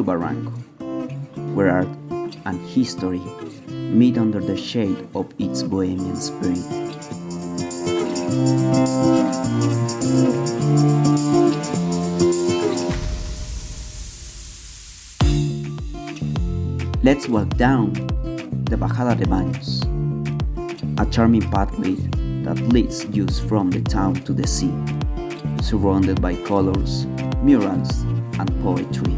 Barranco, where art and history meet under the shade of its Bohemian spirit. Let's walk down the Bajada de Baños, a charming pathway that leads you from the town to the sea, surrounded by colors, murals, and poetry.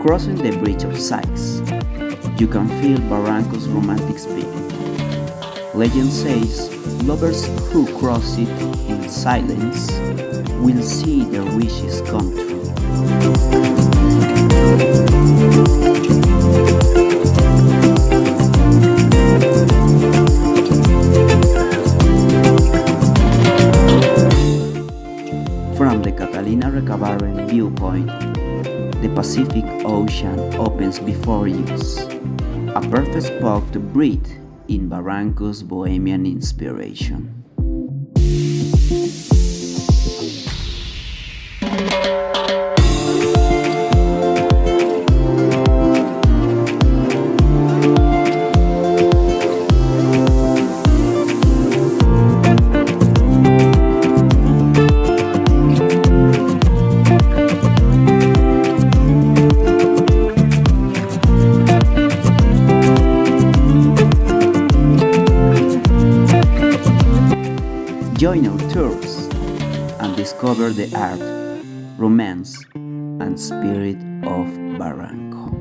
Crossing the Bridge of Sighs, you can feel Barranco's romantic spirit. Legend says lovers who cross it in silence will see their wishes come true. From the Catalina Recabarren viewpoint, the Pacific Ocean opens before you, a perfect spot to breathe in Barranco's Bohemian inspiration. Join our tours and discover the art, romance, and spirit of Barranco.